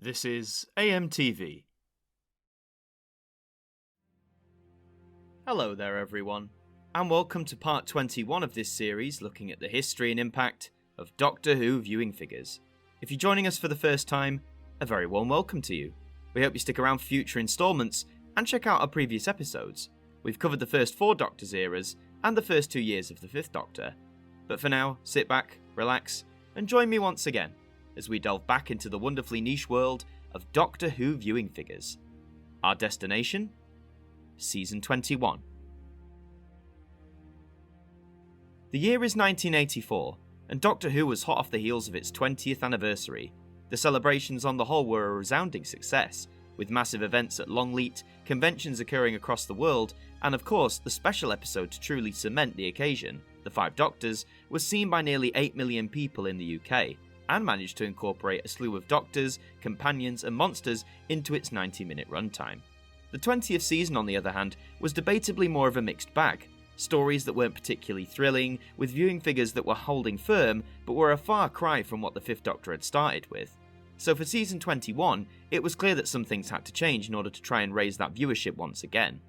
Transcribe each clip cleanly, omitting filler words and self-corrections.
This is AMTV. Hello there everyone, and welcome to part 21 of this series looking at the history and impact of Doctor Who viewing figures. If you're joining us for the first time, a very warm welcome to you. We hope you stick around for future instalments and check out our previous episodes. We've covered the first 4 Doctors' eras and the first 2 years of the 5th Doctor. But for now, sit back, relax, and join me once again as we delve back into the wonderfully niche world of Doctor Who viewing figures. Our destination? Season 21. The year is 1984, and Doctor Who was hot off the heels of its 20th anniversary. The celebrations on the whole were a resounding success, with massive events at Longleat, conventions occurring across the world, and of course the special episode to truly cement the occasion, The Five Doctors, was seen by nearly 8 million people in the UK, and managed to incorporate a slew of doctors, companions and monsters into its 90-minute runtime. The 20th season, on the other hand, was debatably more of a mixed bag. Stories that weren't particularly thrilling, with viewing figures that were holding firm, but were a far cry from what the 5th Doctor had started with. So for season 21, it was clear that some things had to change in order to try and raise that viewership once again.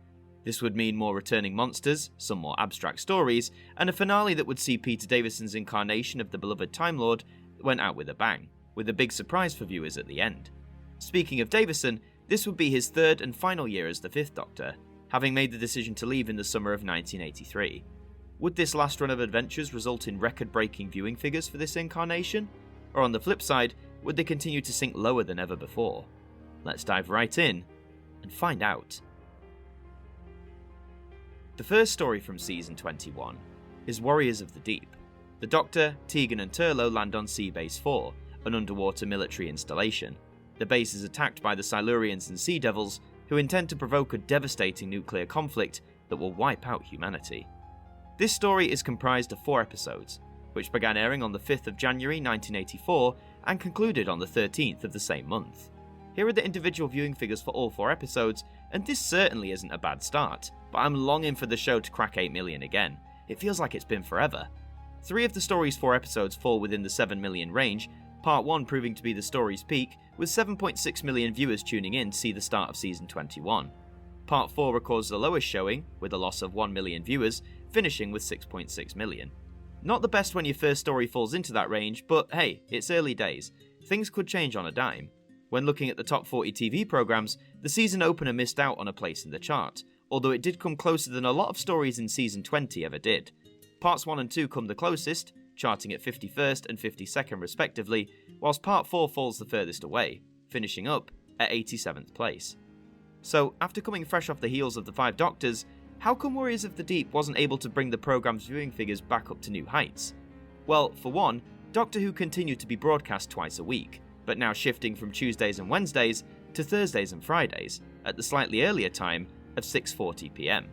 This would mean more returning monsters, some more abstract stories, and a finale that would see Peter Davison's incarnation of the beloved Time Lord went out with a bang, with a big surprise for viewers at the end. Speaking of Davison, this would be his 3rd and final year as the 5th Doctor, having made the decision to leave in the summer of 1983. Would this last run of adventures result in record-breaking viewing figures for this incarnation? Or on the flip side, would they continue to sink lower than ever before? Let's dive right in and find out. The first story from season 21 is Warriors of the Deep. The Doctor, Tegan and Turlough land on Seabase 4, an underwater military installation. The base is attacked by the Silurians and Sea Devils, who intend to provoke a devastating nuclear conflict that will wipe out humanity. This story is comprised of 4 episodes, which began airing on the 5th of January 1984 and concluded on the 13th of the same month. Here are the individual viewing figures for all 4 episodes, and this certainly isn't a bad start, but I'm longing for the show to crack 8 million again. It feels like it's been forever. 3 of the story's 4 episodes fall within the 7 million range, part 1 proving to be the story's peak, with 7.6 million viewers tuning in to see the start of season 21. Part 4 records the lowest showing, with a loss of 1 million viewers, finishing with 6.6 million. Not the best when your first story falls into that range, but hey, it's early days. Things could change on a dime. When looking at the top 40 TV programmes, the season opener missed out on a place in the chart, although it did come closer than a lot of stories in season 20 ever did. Parts 1 and 2 come the closest, charting at 51st and 52nd respectively, whilst Part 4 falls the furthest away, finishing up at 87th place. So, after coming fresh off the heels of the 5 Doctors, how come Warriors of the Deep wasn't able to bring the programme's viewing figures back up to new heights? Well, for one, Doctor Who continued to be broadcast twice a week, but now shifting from Tuesdays and Wednesdays to Thursdays and Fridays, at the slightly earlier time of 6:40pm.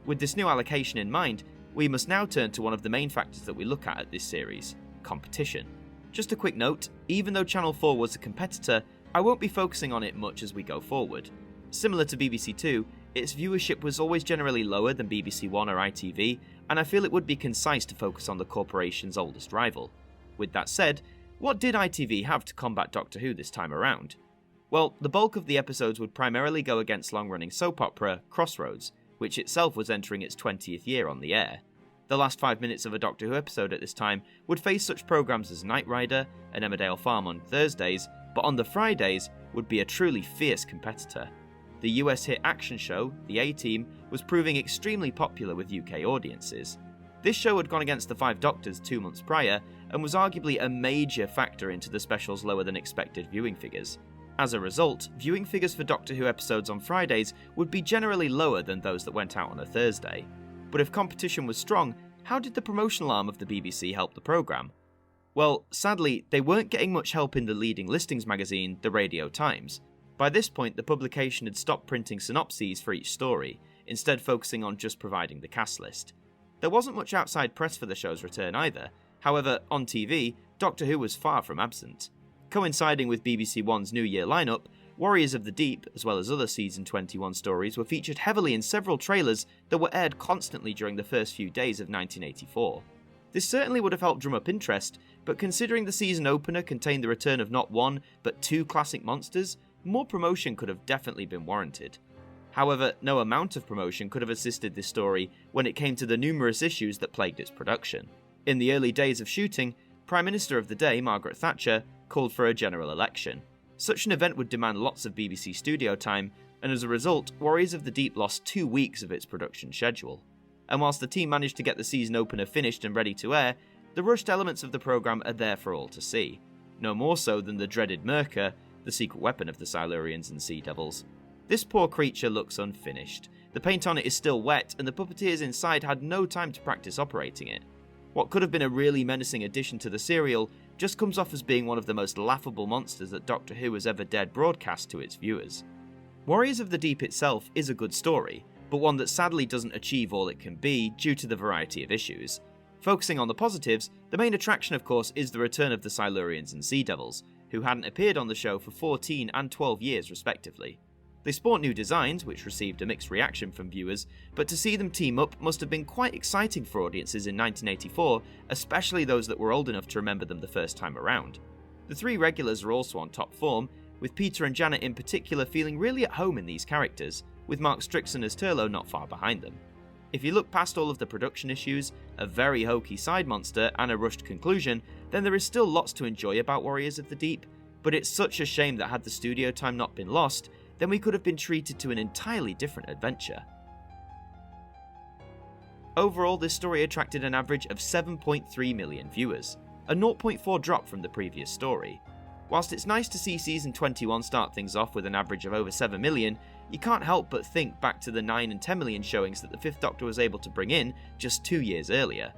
With this new allocation in mind, we must now turn to one of the main factors that we look at this series, competition. Just a quick note, even though Channel 4 was a competitor, I won't be focusing on it much as we go forward. Similar to BBC 2, its viewership was always generally lower than BBC 1 or ITV, and I feel it would be concise to focus on the corporation's oldest rival. With that said, what did ITV have to combat Doctor Who this time around? Well, the bulk of the episodes would primarily go against long-running soap opera Crossroads, which itself was entering its 20th year on the air. The last 5 minutes of a Doctor Who episode at this time would face such programmes as Knight Rider and Emmerdale Farm on Thursdays, but on the Fridays would be a truly fierce competitor. The US hit action show, The A-Team, was proving extremely popular with UK audiences. This show had gone against the 5 Doctors 2 months prior, and was arguably a major factor into the special's lower than expected viewing figures. As a result, viewing figures for Doctor Who episodes on Fridays would be generally lower than those that went out on a Thursday. But if competition was strong, how did the promotional arm of the BBC help the programme? Well, sadly, they weren't getting much help in the leading listings magazine, the Radio Times. By this point, the publication had stopped printing synopses for each story, instead focusing on just providing the cast list. There wasn't much outside press for the show's return either. However, on TV, Doctor Who was far from absent. Coinciding with BBC One's New Year lineup, Warriors of the Deep, as well as other Season 21 stories, were featured heavily in several trailers that were aired constantly during the first few days of 1984. This certainly would have helped drum up interest, but considering the season opener contained the return of not one, but two classic monsters, more promotion could have definitely been warranted. However, no amount of promotion could have assisted this story when it came to the numerous issues that plagued its production. In the early days of shooting, Prime Minister of the day, Margaret Thatcher, called for a general election. Such an event would demand lots of BBC studio time, and as a result, Warriors of the Deep lost 2 weeks of its production schedule. And whilst the team managed to get the season opener finished and ready to air, the rushed elements of the programme are there for all to see. No more so than the dreaded Merca, the secret weapon of the Silurians and Sea Devils. This poor creature looks unfinished. The paint on it is still wet, and the puppeteers inside had no time to practice operating it. What could have been a really menacing addition to the serial just comes off as being one of the most laughable monsters that Doctor Who has ever dared broadcast to its viewers. Warriors of the Deep itself is a good story, but one that sadly doesn't achieve all it can be due to the variety of issues. Focusing on the positives, the main attraction of course is the return of the Silurians and Sea Devils, who hadn't appeared on the show for 14 and 12 years respectively. They sport new designs, which received a mixed reaction from viewers, but to see them team up must have been quite exciting for audiences in 1984, especially those that were old enough to remember them the first time around. The three regulars are also on top form, with Peter and Janet in particular feeling really at home in these characters, with Mark Strickson as Turlough not far behind them. If you look past all of the production issues, a very hokey side monster, and a rushed conclusion, then there is still lots to enjoy about Warriors of the Deep, but it's such a shame that had the studio time not been lost, then we could have been treated to an entirely different adventure. Overall, this story attracted an average of 7.3 million viewers, a 0.4 drop from the previous story. Whilst it's nice to see Season 21 start things off with an average of over 7 million, you can't help but think back to the 9 and 10 million showings that the Fifth Doctor was able to bring in just 2 years earlier.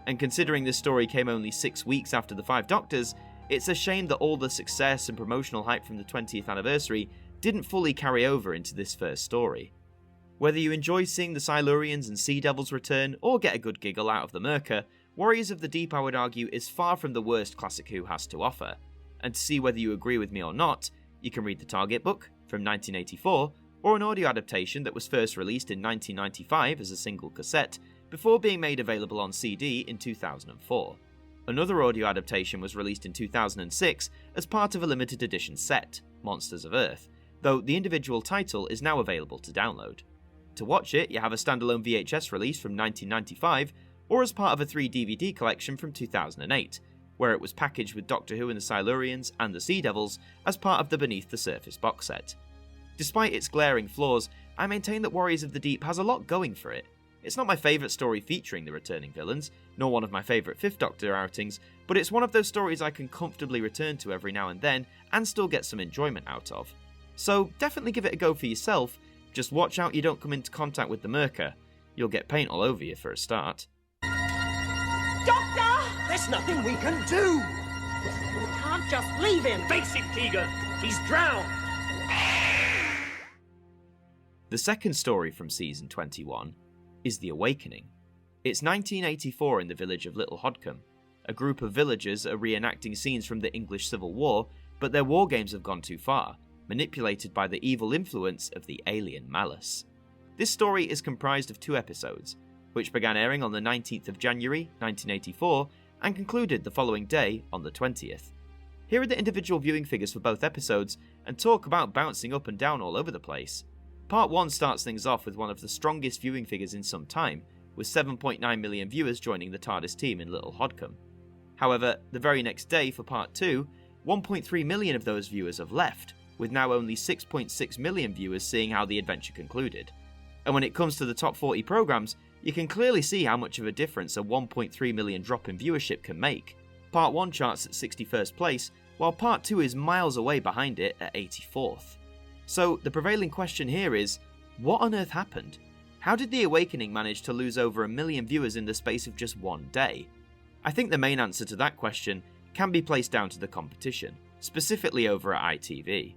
And considering this story came only 6 weeks after the 5 Doctors, it's a shame that all the success and promotional hype from the 20th anniversary didn't fully carry over into this first story. Whether you enjoy seeing the Silurians and Sea Devils return, or get a good giggle out of the Merca, Warriors of the Deep, I would argue, is far from the worst Classic Who has to offer. And to see whether you agree with me or not, you can read the Target book from 1984, or an audio adaptation that was first released in 1995 as a single cassette, before being made available on CD in 2004. Another audio adaptation was released in 2006 as part of a limited edition set, Monsters of Earth, though the individual title is now available to download. To watch it, you have a standalone VHS release from 1995, or as part of a 3 DVD collection from 2008, where it was packaged with Doctor Who and the Silurians and the Sea Devils as part of the Beneath the Surface box set. Despite its glaring flaws, I maintain that Warriors of the Deep has a lot going for it. It's not my favourite story featuring the returning villains, nor one of my favourite Fifth Doctor outings, but it's one of those stories I can comfortably return to every now and then and still get some enjoyment out of. So definitely give it a go for yourself, just watch out you don't come into contact with the Merca. You'll get paint all over you for a start. Doctor! There's nothing we can do! We can't just leave him! Face it, Tegan! He's drowned! The second story from Season 21 is The Awakening. It's 1984 in the village of Little Hodcombe. A group of villagers are reenacting scenes from the English Civil War, but their war games have gone too far, manipulated by the evil influence of the alien Malus. This story is comprised of 2 episodes, which began airing on the 19th of January 1984 and concluded the following day on the 20th. Here are the individual viewing figures for both episodes, and talk about bouncing up and down all over the place. Part 1 starts things off with one of the strongest viewing figures in some time, with 7.9 million viewers joining the TARDIS team in Little Hodcombe. However, the very next day for Part 2, 1.3 million of those viewers have left, with now only 6.6 million viewers seeing how the adventure concluded. And when it comes to the top 40 programmes, you can clearly see how much of a difference a 1.3 million drop in viewership can make. Part 1 charts at 61st place, while Part 2 is miles away behind it at 84th. So the prevailing question here is, what on earth happened? How did The Awakening manage to lose over 1 million viewers in the space of just one day? I think the main answer to that question can be placed down to the competition, specifically over at ITV.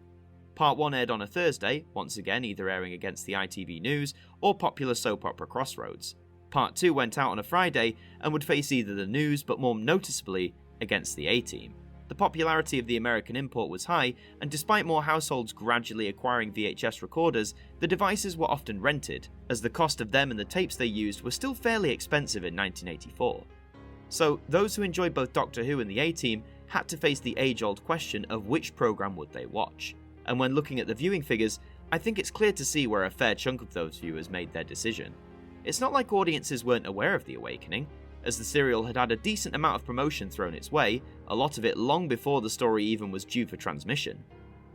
Part 1 aired on a Thursday, once again either airing against the ITV News or popular soap opera Crossroads. Part 2 went out on a Friday and would face either the News, but more noticeably, against the A-Team. The popularity of the American import was high, and despite more households gradually acquiring VHS recorders, the devices were often rented, as the cost of them and the tapes they used were still fairly expensive in 1984. So those who enjoyed both Doctor Who and the A-Team had to face the age-old question of which programme would they watch. And when looking at the viewing figures, I think it's clear to see where a fair chunk of those viewers made their decision. It's not like audiences weren't aware of The Awakening, as the serial had had a decent amount of promotion thrown its way, a lot of it long before the story even was due for transmission.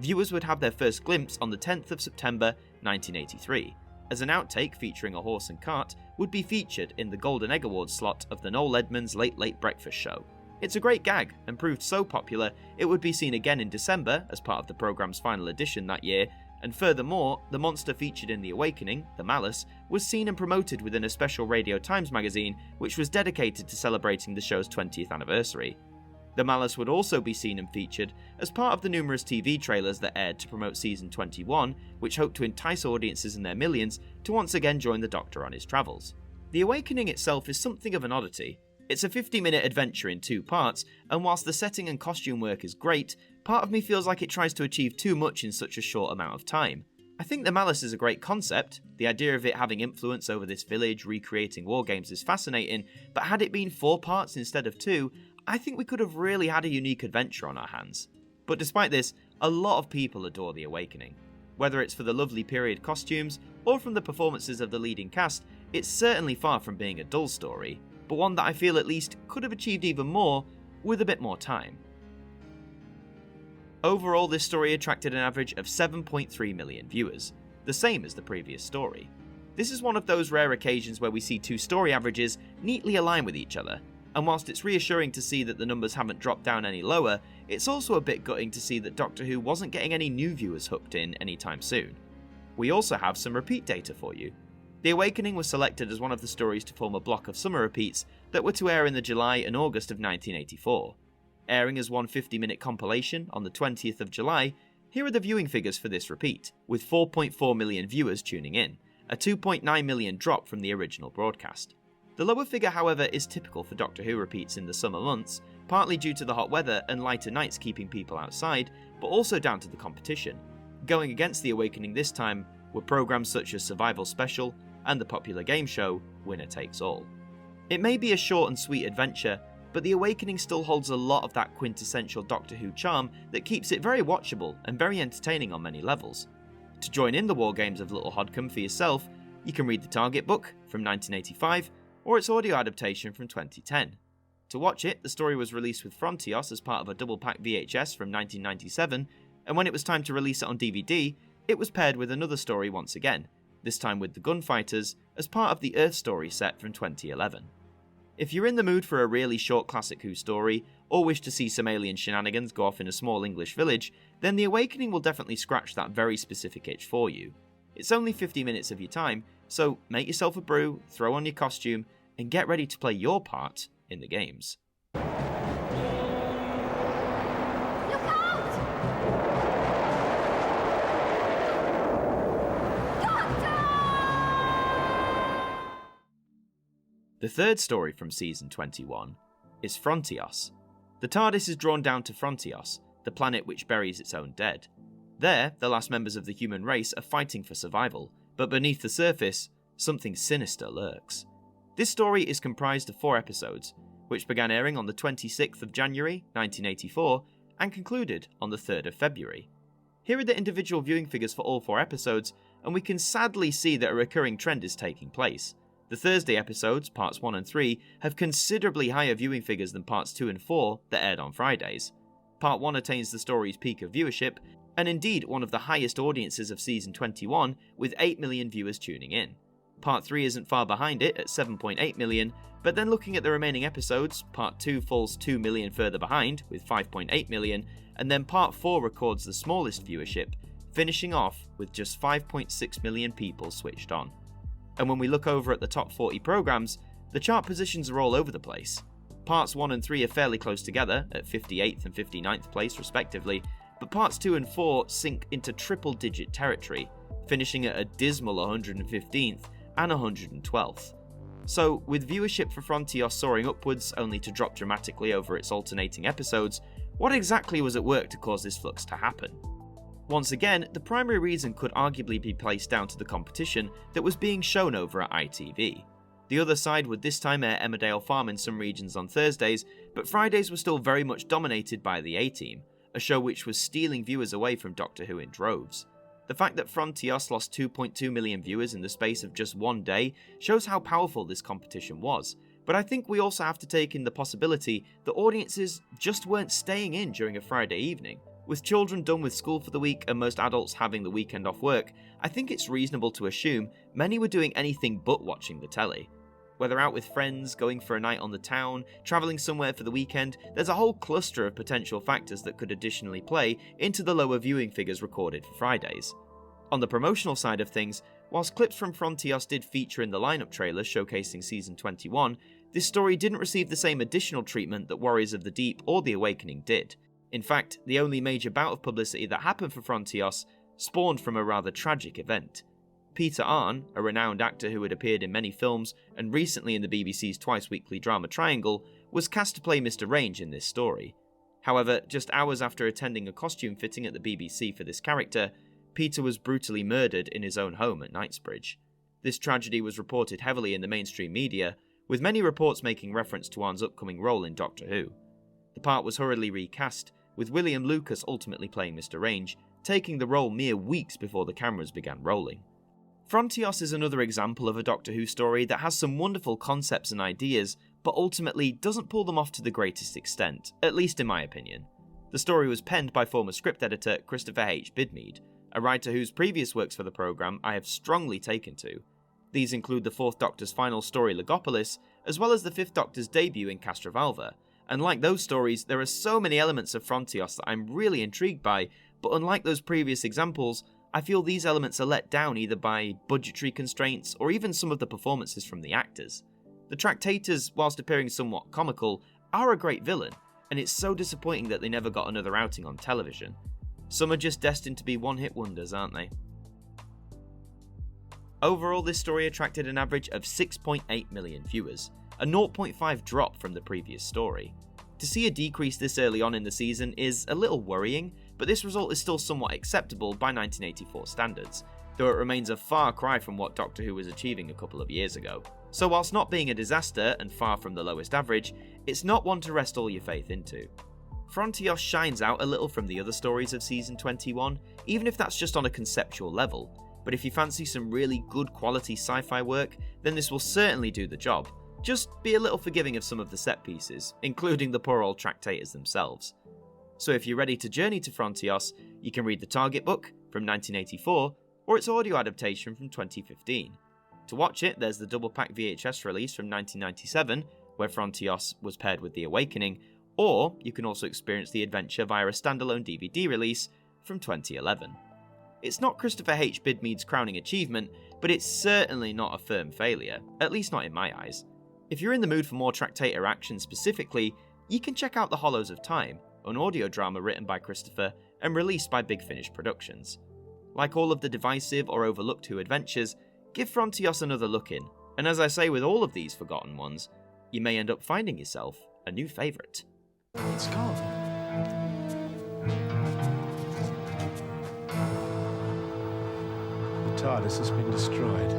Viewers would have their first glimpse on the 10th of September 1983, as an outtake featuring a horse and cart would be featured in the Golden Egg Awards slot of the Noel Edmonds Late Late Breakfast Show. It's a great gag, and proved so popular it would be seen again in December as part of the programme's final edition that year, and furthermore, the monster featured in The Awakening, the Malus, was seen and promoted within a special Radio Times magazine which was dedicated to celebrating the show's 20th anniversary. The Malus would also be seen and featured as part of the numerous TV trailers that aired to promote Season 21, which hoped to entice audiences in their millions to once again join the Doctor on his travels. The Awakening itself is something of an oddity. It's a 50-minute adventure in 2 parts, and whilst the setting and costume work is great, part of me feels like it tries to achieve too much in such a short amount of time. I think the Malus is a great concept, the idea of it having influence over this village recreating war games is fascinating, but had it been 4 parts instead of 2, I think we could have really had a unique adventure on our hands. But despite this, a lot of people adore The Awakening. Whether it's for the lovely period costumes, or from the performances of the leading cast, it's certainly far from being a dull story, but one that I feel at least could have achieved even more with a bit more time. Overall, this story attracted an average of 7.3 million viewers, the same as the previous story. This is one of those rare occasions where we see 2 story averages neatly align with each other, and whilst it's reassuring to see that the numbers haven't dropped down any lower, it's also a bit gutting to see that Doctor Who wasn't getting any new viewers hooked in anytime soon. We also have some repeat data for you. The Awakening was selected as one of the stories to form a block of summer repeats that were to air in the July and August of 1984. Airing as one 50-minute compilation on the 20th of July, here are the viewing figures for this repeat, with 4.4 million viewers tuning in, a 2.9 million drop from the original broadcast. The lower figure, however, is typical for Doctor Who repeats in the summer months, partly due to the hot weather and lighter nights keeping people outside, but also down to the competition. Going against The Awakening this time were programmes such as Survival Special and the popular game show Winner Takes All. It may be a short and sweet adventure, but The Awakening still holds a lot of that quintessential Doctor Who charm that keeps it very watchable and very entertaining on many levels. To join in the war games of Little Hodcombe for yourself, you can read the Target book from 1985 or its audio adaptation from 2010. To watch it, the story was released with Frontios as part of a double-pack VHS from 1997, and when it was time to release it on DVD, it was paired with another story once again, this time with the Gunfighters, as part of the Earth story set from 2011. If you're in the mood for a really short Classic Who story, or wish to see some alien shenanigans go off in a small English village, then The Awakening will definitely scratch that very specific itch for you. It's only 50 minutes of your time, so make yourself a brew, throw on your costume, and get ready to play your part in the games. Look out! Doctor! The third story from Season 21 is Frontios. The TARDIS is drawn down to Frontios, the planet which buries its own dead. There, the last members of the human race are fighting for survival, but beneath the surface, something sinister lurks. This story is comprised of 4 episodes, which began airing on the 26th of January 1984 and concluded on the 3rd of February. Here are the individual viewing figures for all 4 episodes, and we can sadly see that a recurring trend is taking place. The Thursday episodes, parts 1 and 3, have considerably higher viewing figures than parts 2 and 4 that aired on Fridays. Part 1 attains the story's peak of viewership, and indeed one of the highest audiences of Season 21, with 8 million viewers tuning in. Part 3 isn't far behind it at 7.8 million, but then looking at the remaining episodes, Part 2 falls 2 million further behind, with 5.8 million, and then Part 4 records the smallest viewership, finishing off with just 5.6 million people switched on. And when we look over at the top 40 programmes, the chart positions are all over the place. Parts 1 and 3 are fairly close together, at 58th and 59th place respectively, but parts 2 and 4 sink into triple-digit territory, finishing at a dismal 115th and 112th. So, with viewership for Frontios soaring upwards only to drop dramatically over its alternating episodes, what exactly was at work to cause this flux to happen? Once again, the primary reason could arguably be placed down to the competition that was being shown over at ITV. The other side would this time air Emmerdale Farm in some regions on Thursdays, but Fridays were still very much dominated by the A-Team, a show which was stealing viewers away from Doctor Who in droves. The fact that Frontios lost 2.2 million viewers in the space of just one day shows how powerful this competition was, but I think we also have to take in the possibility that audiences just weren't staying in during a Friday evening. With children done with school for the week and most adults having the weekend off work, I think it's reasonable to assume many were doing anything but watching the telly. Whether out with friends, going for a night on the town, travelling somewhere for the weekend, there's a whole cluster of potential factors that could additionally play into the lower viewing figures recorded for Fridays. On the promotional side of things, whilst clips from Frontios did feature in the lineup trailers showcasing Season 21, this story didn't receive the same additional treatment that Warriors of the Deep or The Awakening did. In fact, the only major bout of publicity that happened for Frontios spawned from a rather tragic event. Peter Arn, a renowned actor who had appeared in many films and recently in the BBC's twice-weekly drama Triangle, was cast to play Mr. Range in this story. However, just hours after attending a costume fitting at the BBC for this character, Peter was brutally murdered in his own home at Knightsbridge. This tragedy was reported heavily in the mainstream media, with many reports making reference to Arn's upcoming role in Doctor Who. The part was hurriedly recast, with William Lucas ultimately playing Mr. Range, taking the role mere weeks before the cameras began rolling. Frontios is another example of a Doctor Who story that has some wonderful concepts and ideas, but ultimately doesn't pull them off to the greatest extent, at least in my opinion. The story was penned by former script editor Christopher H. Bidmead, a writer whose previous works for the programme I have strongly taken to. These include the Fourth Doctor's final story Legopolis, as well as the Fifth Doctor's debut in Castrovalva, and like those stories, there are so many elements of Frontios that I'm really intrigued by, but unlike those previous examples, I feel these elements are let down either by budgetary constraints or even some of the performances from the actors. The Tractators, whilst appearing somewhat comical, are a great villain, and it's so disappointing that they never got another outing on television. Some are just destined to be one-hit wonders, aren't they? Overall, this story attracted an average of 6.8 million viewers, a 0.5 drop from the previous story. To see a decrease this early on in the season is a little worrying, but this result is still somewhat acceptable by 1984 standards, though it remains a far cry from what Doctor Who was achieving a couple of years ago. So whilst not being a disaster and far from the lowest average, it's not one to rest all your faith into. Frontios shines out a little from the other stories of Season 21, even if that's just on a conceptual level, but if you fancy some really good quality sci-fi work, then this will certainly do the job. Just be a little forgiving of some of the set pieces, including the poor old Tractators themselves. So if you're ready to journey to Frontios, you can read the Target book from 1984 or its audio adaptation from 2015. To watch it, there's the double pack VHS release from 1997, where Frontios was paired with The Awakening, or you can also experience the adventure via a standalone DVD release from 2011. It's not Christopher H. Bidmead's crowning achievement, but it's certainly not a firm failure, at least not in my eyes. If you're in the mood for more Tractator action specifically, you can check out The Hollows of Time, an audio drama written by Christopher and released by Big Finish Productions. Like all of the divisive or overlooked Who adventures, give Frontios another look in, and as I say with all of these forgotten ones, you may end up finding yourself a new favourite. It's gone. The TARDIS has been destroyed.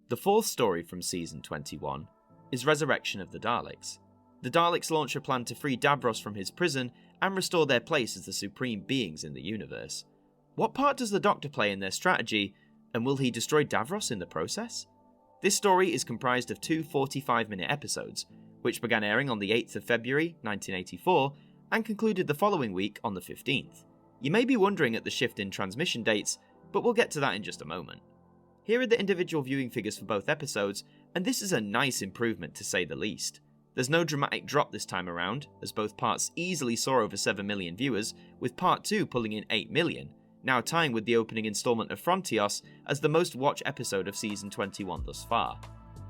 The fourth story from Season 21 is Resurrection of the Daleks. The Daleks launch a plan to free Davros from his prison and restore their place as the supreme beings in the universe. What part does the Doctor play in their strategy, and will he destroy Davros in the process? This story is comprised of two 45-minute episodes, which began airing on the 8th of February 1984 and concluded the following week on the 15th. You may be wondering at the shift in transmission dates, but we'll get to that in just a moment. Here are the individual viewing figures for both episodes, and this is a nice improvement to say the least. There's no dramatic drop this time around, as both parts easily saw over 7 million viewers, with part 2 pulling in 8 million, now tying with the opening instalment of Frontios as the most watched episode of Season 21 thus far.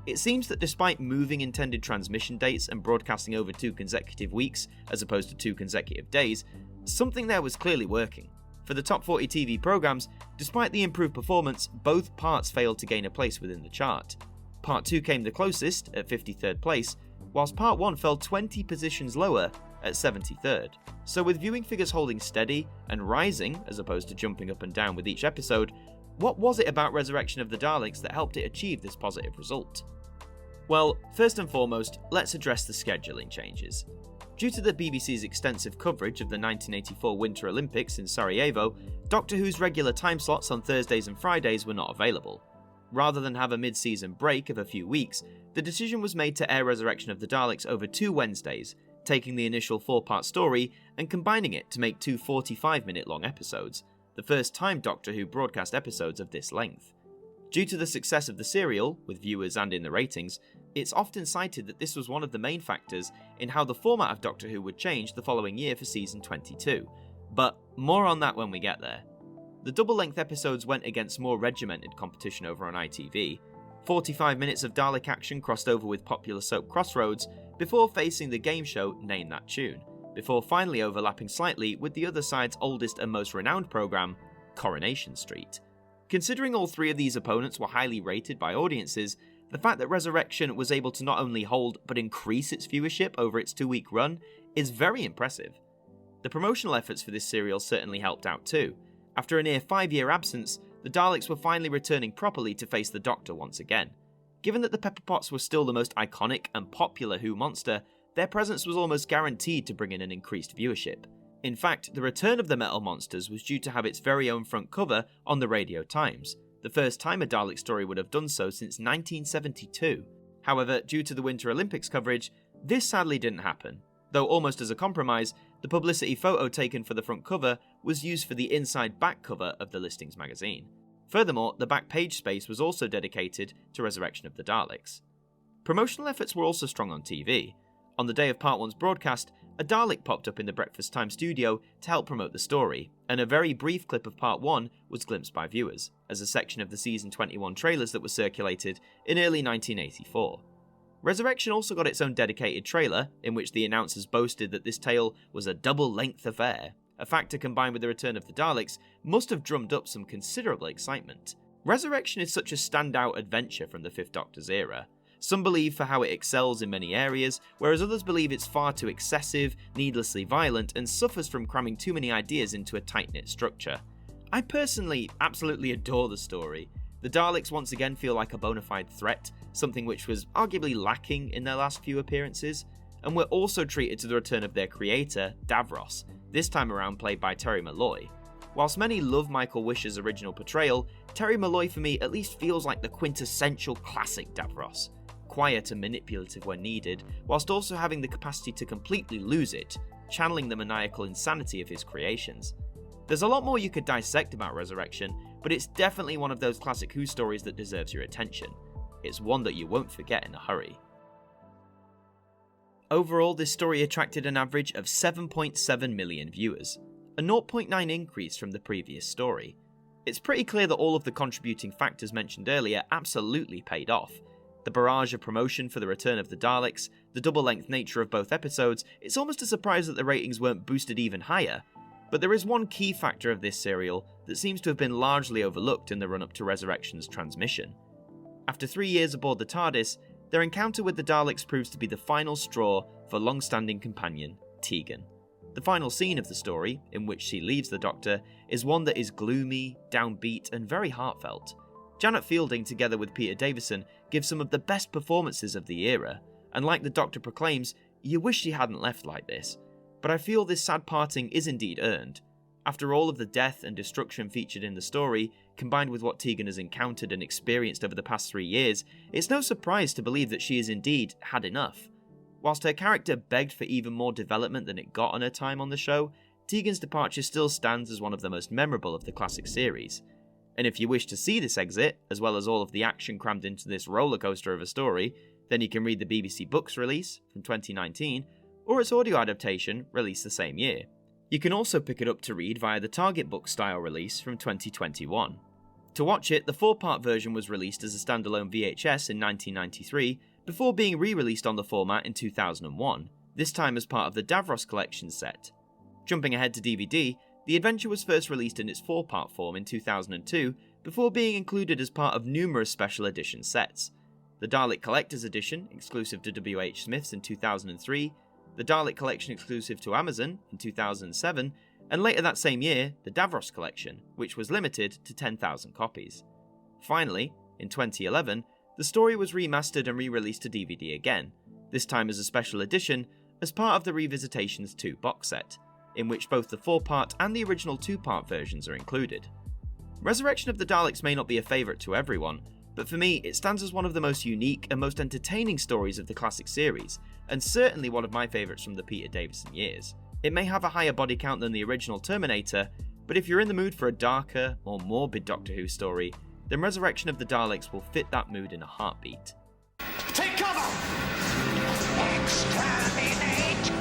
It seems that despite moving intended transmission dates and broadcasting over 2 consecutive weeks as opposed to 2 consecutive days, something there was clearly working. For the top 40 TV programmes, despite the improved performance, both parts failed to gain a place within the chart. Part 2 came the closest, at 53rd place, whilst Part 1 fell 20 positions lower, at 73rd. So with viewing figures holding steady and rising, as opposed to jumping up and down with each episode, What was it about Resurrection of the Daleks that helped it achieve this positive result? Well, first and foremost, let's address the scheduling changes. Due to the BBC's extensive coverage of the 1984 Winter Olympics in Sarajevo, Doctor Who's regular time slots on Thursdays and Fridays were not available. Rather than have a mid-season break of a few weeks, the decision was made to air Resurrection of the Daleks over 2 Wednesdays, taking the initial 4-part story and combining it to make 2 45-minute long episodes, the first time Doctor Who broadcast episodes of this length. Due to the success of the serial, with viewers and in the ratings, it's often cited that this was one of the main factors in how the format of Doctor Who would change the following year for season 22, but more on that when we get there. The double-length episodes went against more regimented competition over on ITV. 45 minutes of Dalek action crossed over with popular soap Crossroads, before facing the game show Name That Tune, before finally overlapping slightly with the other side's oldest and most renowned programme, Coronation Street. Considering all 3 of these opponents were highly rated by audiences, the fact that Resurrection was able to not only hold but increase its viewership over its 2-week run is very impressive. The promotional efforts for this serial certainly helped out too. After a near 5-year absence, the Daleks were finally returning properly to face the Doctor once again. Given that the Pepperpots were still the most iconic and popular Who monster, their presence was almost guaranteed to bring in an increased viewership. In fact, the return of the Metal Monsters was due to have its very own front cover on the Radio Times, the first time a Dalek story would have done so since 1972. However, due to the Winter Olympics coverage, this sadly didn't happen, though almost as a compromise, the publicity photo taken for the front cover was used for the inside back cover of the listings magazine. Furthermore, the back page space was also dedicated to Resurrection of the Daleks. Promotional efforts were also strong on TV. On the day of Part 1's broadcast, a Dalek popped up in the breakfast time studio to help promote the story, and a very brief clip of Part 1 was glimpsed by viewers, as a section of the Season 21 trailers that were circulated in early 1984. Resurrection also got its own dedicated trailer, in which the announcers boasted that this tale was a double-length affair. A factor combined with the return of the Daleks must have drummed up some considerable excitement. Resurrection is such a standout adventure from the Fifth Doctor's era. Some believe for how it excels in many areas, whereas others believe it's far too excessive, needlessly violent, and suffers from cramming too many ideas into a tight-knit structure. I personally absolutely adore the story. The Daleks once again feel like a bona fide threat, something which was arguably lacking in their last few appearances, and we're also treated to the return of their creator, Davros, this time around played by Terry Malloy. Whilst many love Michael Wish's original portrayal, Terry Malloy for me at least feels like the quintessential classic Davros. Quiet and manipulative when needed, whilst also having the capacity to completely lose it, channeling the maniacal insanity of his creations. There's a lot more you could dissect about Resurrection, but it's definitely one of those classic Who stories that deserves your attention. It's one that you won't forget in a hurry. Overall, this story attracted an average of 7.7 million viewers, a 0.9 increase from the previous story. It's pretty clear that all of the contributing factors mentioned earlier absolutely paid off. The barrage of promotion for the return of the Daleks, the double-length nature of both episodes, it's almost a surprise that the ratings weren't boosted even higher. But there is one key factor of this serial that seems to have been largely overlooked in the run-up to Resurrection's transmission. After 3 years aboard the TARDIS, their encounter with the Daleks proves to be the final straw for long-standing companion, Tegan. The final scene of the story, in which she leaves the Doctor, is one that is gloomy, downbeat, and very heartfelt. Janet Fielding, together with Peter Davison, gives some of the best performances of the era, and like the Doctor proclaims, you wish she hadn't left like this. But I feel this sad parting is indeed earned. After all of the death and destruction featured in the story, combined with what Tegan has encountered and experienced over the past 3 years, it's no surprise to believe that she has indeed had enough. Whilst her character begged for even more development than it got on her time on the show, Tegan's departure still stands as one of the most memorable of the classic series. And if you wish to see this exit, as well as all of the action crammed into this rollercoaster of a story, then you can read the BBC Books release from 2019, or its audio adaptation released the same year. You can also pick it up to read via the Target Book style release from 2021. To watch it, the 4-part version was released as a standalone VHS in 1993, before being re-released on the format in 2001, this time as part of the Davros Collection set. Jumping ahead to DVD, the adventure was first released in its 4-part form in 2002, before being included as part of numerous special edition sets. The Dalek Collector's Edition, exclusive to W.H. Smith's in 2003, the Dalek Collection exclusive to Amazon in 2007, and later that same year, the Davros collection, which was limited to 10,000 copies. Finally, in 2011, the story was remastered and re-released to DVD again, this time as a special edition as part of the Revisitations 2 box set, in which both the 4-part and the original 2-part versions are included. Resurrection of the Daleks may not be a favourite to everyone, but for me it stands as one of the most unique and most entertaining stories of the classic series, and certainly one of my favourites from the Peter Davison years. It may have a higher body count than the original Terminator, but if you're in the mood for a darker, more morbid Doctor Who story, then Resurrection of the Daleks will fit that mood in a heartbeat. Take cover! Exterminate!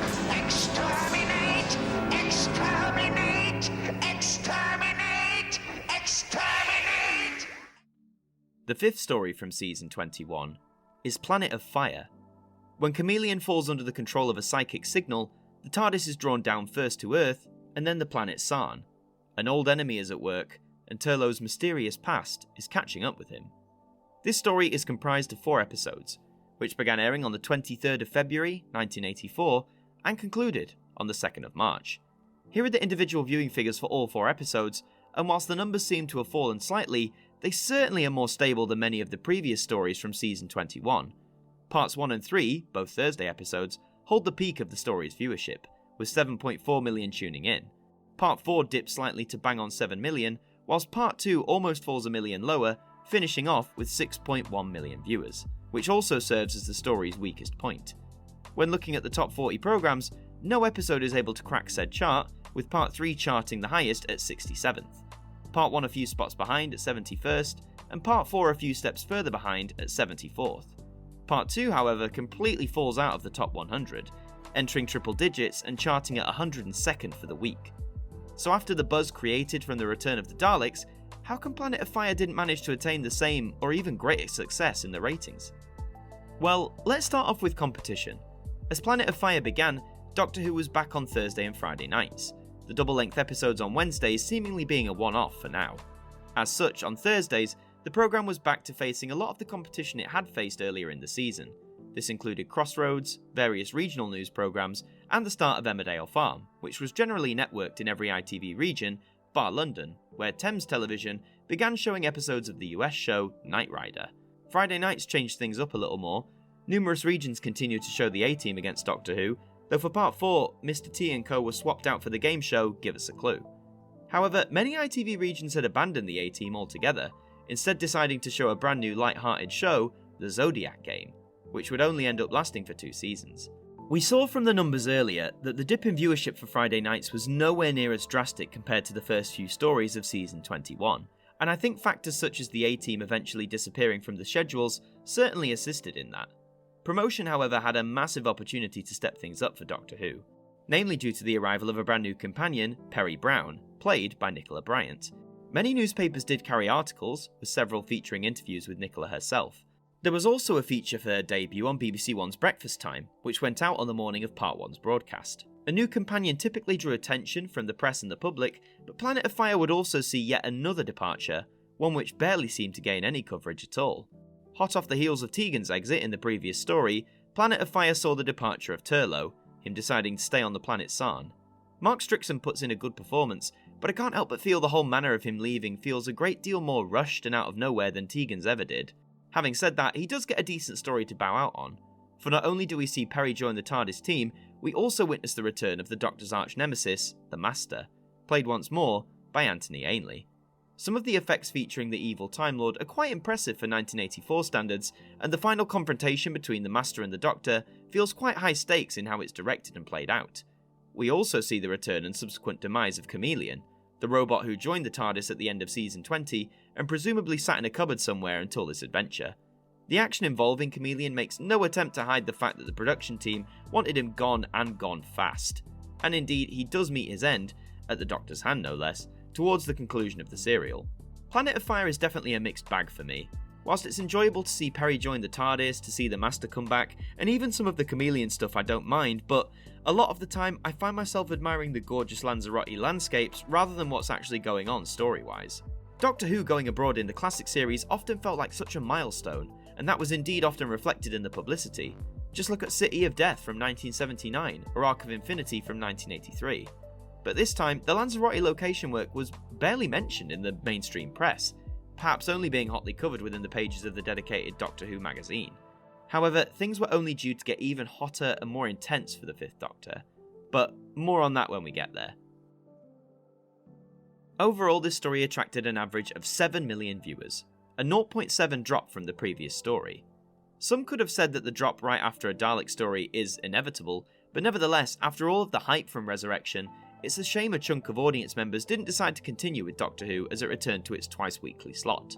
Exterminate! Exterminate! Exterminate! Exterminate! The 5th story from Season 21 is Planet of Fire. When Chameleon falls under the control of a psychic signal, the TARDIS is drawn down first to Earth, and then the planet Sarn. An old enemy is at work, and Turlough's mysterious past is catching up with him. This story is comprised of 4 episodes, which began airing on the 23rd of February 1984 and concluded on the 2nd of March. Here are the individual viewing figures for all 4 episodes, and whilst the numbers seem to have fallen slightly, they certainly are more stable than many of the previous stories from Season 21. Parts 1 and 3, both Thursday episodes, hold the peak of the story's viewership, with 7.4 million tuning in. Part 4 dips slightly to bang on 7 million, whilst Part 2 almost falls a million lower, finishing off with 6.1 million viewers, which also serves as the story's weakest point. When looking at the top 40 programmes, no episode is able to crack said chart, with Part 3 charting the highest at 67th. Part 1 a few spots behind at 71st, and Part 4 a few steps further behind at 74th. Part 2, however, completely falls out of the top 100, entering triple digits and charting at 102nd for the week. So after the buzz created from the return of the Daleks, how come Planet of Fire didn't manage to attain the same or even greater success in the ratings? Well, let's start off with competition. As Planet of Fire began, Doctor Who was back on Thursday and Friday nights, the double-length episodes on Wednesdays seemingly being a one-off for now. As such, on Thursdays, the programme was back to facing a lot of the competition it had faced earlier in the season. This included Crossroads, various regional news programmes, and the start of Emmerdale Farm, which was generally networked in every ITV region, bar London, where Thames Television began showing episodes of the US show Knight Rider. Friday nights changed things up a little more. Numerous regions continued to show the A-Team against Doctor Who, though for Part 4, Mr. T and co were swapped out for the game show Give Us a Clue. However, many ITV regions had abandoned the A-Team altogether, instead deciding to show a brand new light-hearted show, The Zodiac Game, which would only end up lasting for 2 seasons. We saw from the numbers earlier that the dip in viewership for Friday nights was nowhere near as drastic compared to the first few stories of Season 21, and I think factors such as the A-Team eventually disappearing from the schedules certainly assisted in that. Promotion, however, had a massive opportunity to step things up for Doctor Who, namely due to the arrival of a brand new companion, Peri Brown, played by Nicola Bryant. Many newspapers did carry articles, with several featuring interviews with Nicola herself. There was also a feature for her debut on BBC One's Breakfast Time, which went out on the morning of Part 1's broadcast. A new companion typically drew attention from the press and the public, but Planet of Fire would also see yet another departure, one which barely seemed to gain any coverage at all. Hot off the heels of Tegan's exit in the previous story, Planet of Fire saw the departure of Turlough, him deciding to stay on the planet Sarn. Mark Strickson puts in a good performance, but I can't help but feel the whole manner of him leaving feels a great deal more rushed and out of nowhere than Tegan's ever did. Having said that, he does get a decent story to bow out on, for not only do we see Peri join the TARDIS team, we also witness the return of the Doctor's arch-nemesis, the Master, played once more by Anthony Ainley. Some of the effects featuring the evil Time Lord are quite impressive for 1984 standards, and the final confrontation between the Master and the Doctor feels quite high stakes in how it's directed and played out. We also see the return and subsequent demise of Chameleon, the robot who joined the TARDIS at the end of Season 20 and presumably sat in a cupboard somewhere until this adventure. The action involving Chameleon makes no attempt to hide the fact that the production team wanted him gone and gone fast, and indeed he does meet his end, at the Doctor's hand no less, towards the conclusion of the serial. Planet of Fire is definitely a mixed bag for me. Whilst it's enjoyable to see Peri join the TARDIS, to see the Master come back, and even some of the Chameleon stuff I don't mind, but a lot of the time I find myself admiring the gorgeous Lanzarote landscapes rather than what's actually going on story-wise. Doctor Who going abroad in the classic series often felt like such a milestone, and that was indeed often reflected in the publicity. Just look at City of Death from 1979, or Arc of Infinity from 1983. But this time, the Lanzarote location work was barely mentioned in the mainstream press, perhaps only being hotly covered within the pages of the dedicated Doctor Who magazine. However, things were only due to get even hotter and more intense for the Fifth Doctor, but more on that when we get there. Overall, this story attracted an average of 7 million viewers, a 0.7 drop from the previous story. Some could have said that the drop right after a Dalek story is inevitable, but nevertheless, after all of the hype from Resurrection, it's a shame a chunk of audience members didn't decide to continue with Doctor Who as it returned to its twice-weekly slot.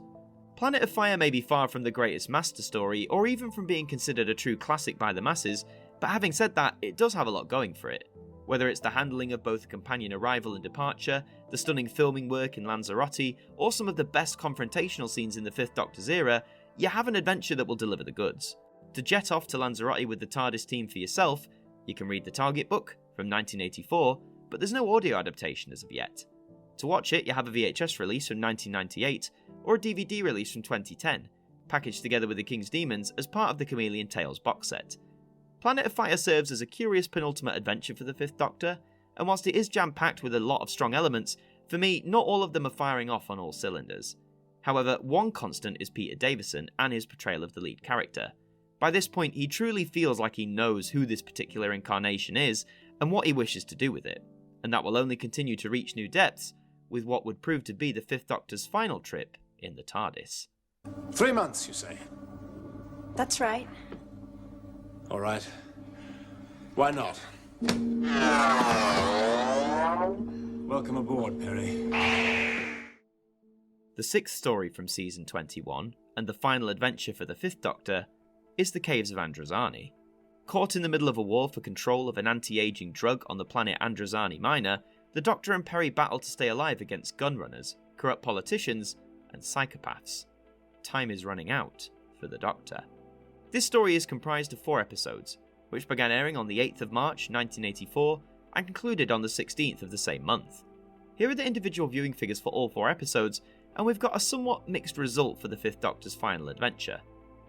Planet of Fire may be far from the greatest master story, or even from being considered a true classic by the masses, but having said that, it does have a lot going for it. Whether it's the handling of both companion arrival and departure, the stunning filming work in Lanzarote, or some of the best confrontational scenes in the Fifth Doctor's era, you have an adventure that will deliver the goods. To jet off to Lanzarote with the TARDIS team for yourself, you can read the Target book from 1984, but there's no audio adaptation as of yet. To watch it, you have a VHS release from 1998, or a DVD release from 2010, packaged together with The King's Demons as part of the Chameleon Tales box set. Planet of Fire serves as a curious penultimate adventure for the Fifth Doctor, and whilst it is jam-packed with a lot of strong elements, for me, not all of them are firing off on all cylinders. However, one constant is Peter Davison and his portrayal of the lead character. By this point, he truly feels like he knows who this particular incarnation is and what he wishes to do with it, and that will only continue to reach new depths with what would prove to be the Fifth Doctor's final trip in the TARDIS. 3 months, you say? That's right. All right. Why not? Welcome aboard, Peri. The sixth story from Season 21, and the final adventure for the Fifth Doctor, is the Caves of Androzani. Caught in the middle of a war for control of an anti-aging drug on the planet Androzani Minor, the Doctor and Peri battle to stay alive against gunrunners, corrupt politicians, and psychopaths. Time is running out for the Doctor. This story is comprised of 4 episodes, which began airing on the 8th of March 1984 and concluded on the 16th of the same month. Here are the individual viewing figures for all 4 episodes, and we've got a somewhat mixed result for the Fifth Doctor's final adventure.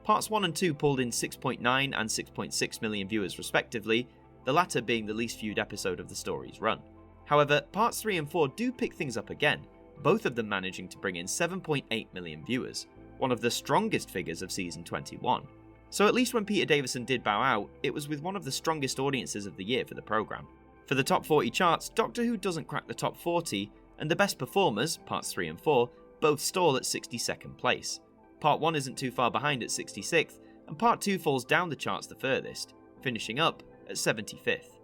Parts 1 and 2 pulled in 6.9 and 6.6 million viewers respectively, the latter being the least viewed episode of the story's run. However, Parts 3 and 4 do pick things up again, both of them managing to bring in 7.8 million viewers, one of the strongest figures of Season 21. So at least when Peter Davison did bow out, it was with one of the strongest audiences of the year for the programme. For the top 40 charts, Doctor Who doesn't crack the top 40, and the best performers, Parts 3 and 4, both stall at 62nd place. Part 1 isn't too far behind at 66th, and Part 2 falls down the charts the furthest, finishing up at 75th.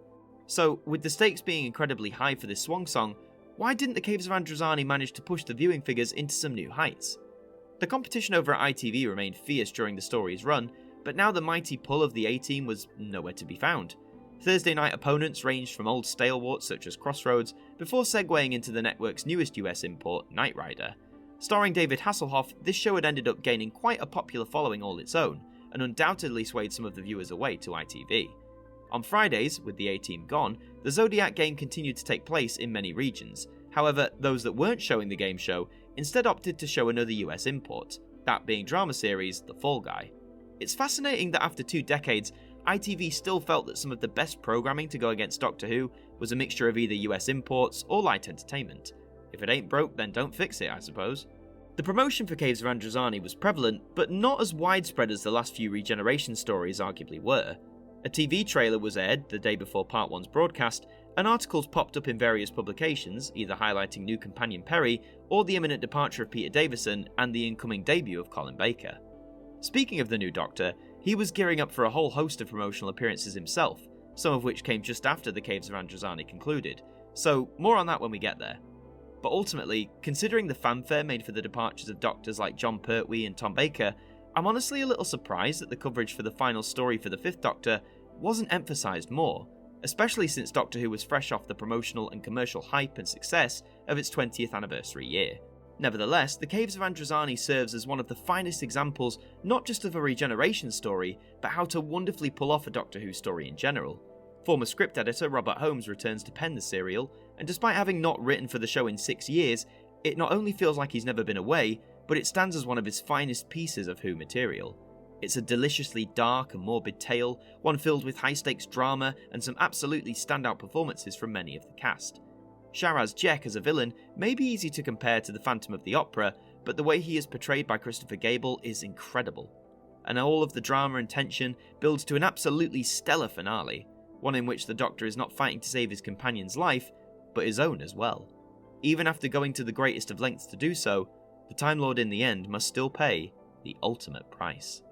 So, with the stakes being incredibly high for this swan song, why didn't the Caves of Androzani manage to push the viewing figures into some new heights? The competition over at ITV remained fierce during the story's run, but now the mighty pull of the A-Team was nowhere to be found. Thursday night opponents ranged from old stalwarts such as Crossroads, before segueing into the network's newest US import, Knight Rider. Starring David Hasselhoff, this show had ended up gaining quite a popular following all its own, and undoubtedly swayed some of the viewers away to ITV. On Fridays, with the A-Team gone, the Zodiac game continued to take place in many regions. However, those that weren't showing the game show instead opted to show another US import, that being drama series The Fall Guy. It's fascinating that after 2 decades, ITV still felt that some of the best programming to go against Doctor Who was a mixture of either US imports or light entertainment. If it ain't broke, then don't fix it, I suppose. The promotion for Caves of Androzani was prevalent, but not as widespread as the last few regeneration stories arguably were. A TV trailer was aired the day before Part 1's broadcast, and articles popped up in various publications, either highlighting new companion Peri or the imminent departure of Peter Davison and the incoming debut of Colin Baker. Speaking of the new Doctor, he was gearing up for a whole host of promotional appearances himself, some of which came just after the Caves of Androzani concluded, so more on that when we get there. But ultimately, considering the fanfare made for the departures of Doctors like Jon Pertwee and Tom Baker, I'm honestly a little surprised that the coverage for the final story for the Fifth Doctor wasn't emphasised more, especially since Doctor Who was fresh off the promotional and commercial hype and success of its 20th anniversary year. Nevertheless, the Caves of Androzani serves as one of the finest examples not just of a regeneration story, but how to wonderfully pull off a Doctor Who story in general. Former script editor Robert Holmes returns to pen the serial, and despite having not written for the show in 6 years, it not only feels like he's never been away, but it stands as one of his finest pieces of Who material. It's a deliciously dark and morbid tale, one filled with high-stakes drama and some absolutely standout performances from many of the cast. Sharaz Jek as a villain may be easy to compare to the Phantom of the Opera, but the way he is portrayed by Christopher Gable is incredible. And all of the drama and tension builds to an absolutely stellar finale, one in which the Doctor is not fighting to save his companion's life, but his own as well. Even after going to the greatest of lengths to do so, the Time Lord in the end must still pay the ultimate price.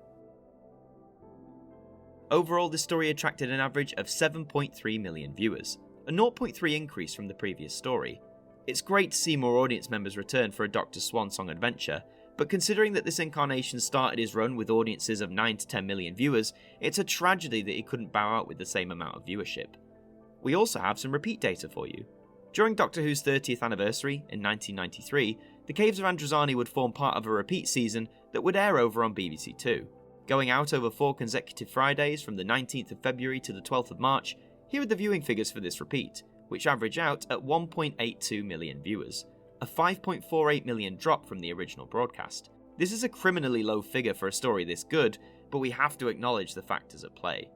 Overall, this story attracted an average of 7.3 million viewers, a 0.3 increase from the previous story. It's great to see more audience members return for a Doctor Swansong adventure, but considering that this incarnation started his run with audiences of 9 to 10 million viewers, it's a tragedy that he couldn't bow out with the same amount of viewership. We also have some repeat data for you. During Doctor Who's 30th anniversary in 1993, the Caves of Androzani would form part of a repeat season that would air over on BBC Two. Going out over 4 consecutive Fridays from the 19th of February to the 12th of March, here are the viewing figures for this repeat, which average out at 1.82 million viewers, a 5.48 million drop from the original broadcast. This is a criminally low figure for a story this good, but we have to acknowledge the factors at play.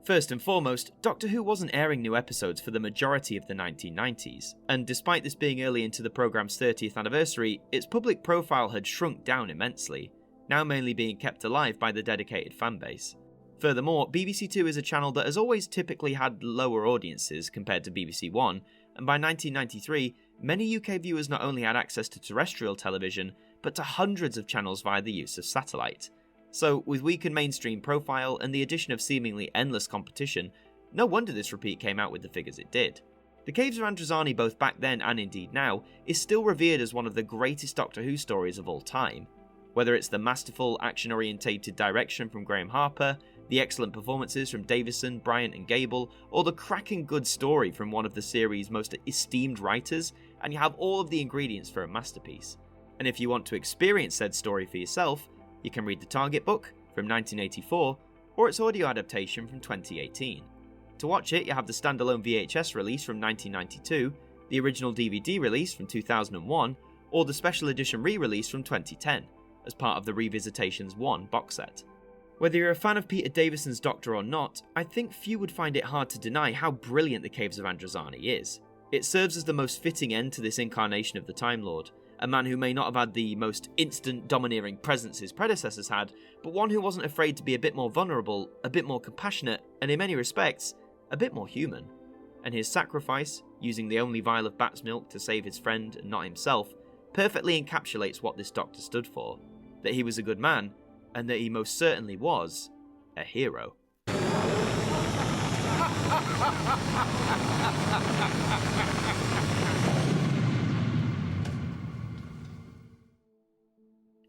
First and foremost, Doctor Who wasn't airing new episodes for the majority of the 1990s, and despite this being early into the programme's 30th anniversary, its public profile had shrunk down immensely, now mainly being kept alive by the dedicated fanbase. Furthermore, BBC Two is a channel that has always typically had lower audiences compared to BBC One, and by 1993, many UK viewers not only had access to terrestrial television, but to hundreds of channels via the use of satellite. So, with weakened mainstream profile and the addition of seemingly endless competition, no wonder this repeat came out with the figures it did. The Caves of Androzani, both back then and indeed now, is still revered as one of the greatest Doctor Who stories of all time. Whether it's the masterful, action-orientated direction from Graham Harper, the excellent performances from Davison, Bryant and Gable, or the cracking good story from one of the series' most esteemed writers, and you have all of the ingredients for a masterpiece. And if you want to experience said story for yourself, you can read the Target book from 1984, or its audio adaptation from 2018. To watch it, you have the standalone VHS release from 1992, the original DVD release from 2001, or the special edition re-release from 2010, as part of the Revisitations 1 box set. Whether you're a fan of Peter Davison's Doctor or not, I think few would find it hard to deny how brilliant the Caves of Androzani is. It serves as the most fitting end to this incarnation of the Time Lord, a man who may not have had the most instant domineering presence his predecessors had, but one who wasn't afraid to be a bit more vulnerable, a bit more compassionate, and in many respects, a bit more human. And his sacrifice, using the only vial of bat's milk to save his friend and not himself, perfectly encapsulates what this Doctor stood for. That he was a good man, and that he most certainly was a hero.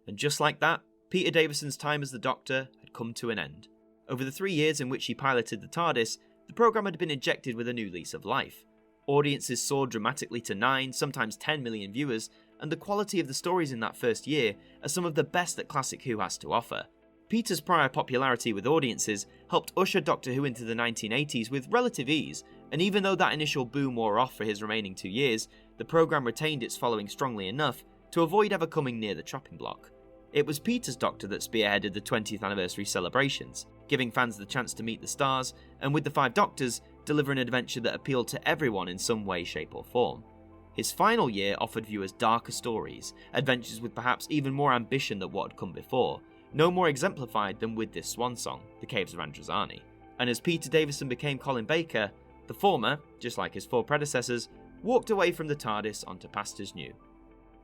And just like that, Peter Davison's time as the Doctor had come to an end. Over the 3 years in which he piloted the TARDIS, the programme had been injected with a new lease of life. Audiences soared dramatically to 9, sometimes 10 million viewers, and the quality of the stories in that first year are some of the best that Classic Who has to offer. Peter's prior popularity with audiences helped usher Doctor Who into the 1980s with relative ease, and even though that initial boom wore off for his remaining 2 years, the programme retained its following strongly enough to avoid ever coming near the chopping block. It was Peter's Doctor that spearheaded the 20th anniversary celebrations, giving fans the chance to meet the stars, and with the 5 Doctors, deliver an adventure that appealed to everyone in some way, shape or form. His final year offered viewers darker stories, adventures with perhaps even more ambition than what had come before, no more exemplified than with this swan song, The Caves of Androzani. And as Peter Davison became Colin Baker, the former, just like his 4 predecessors, walked away from the TARDIS onto pastures new.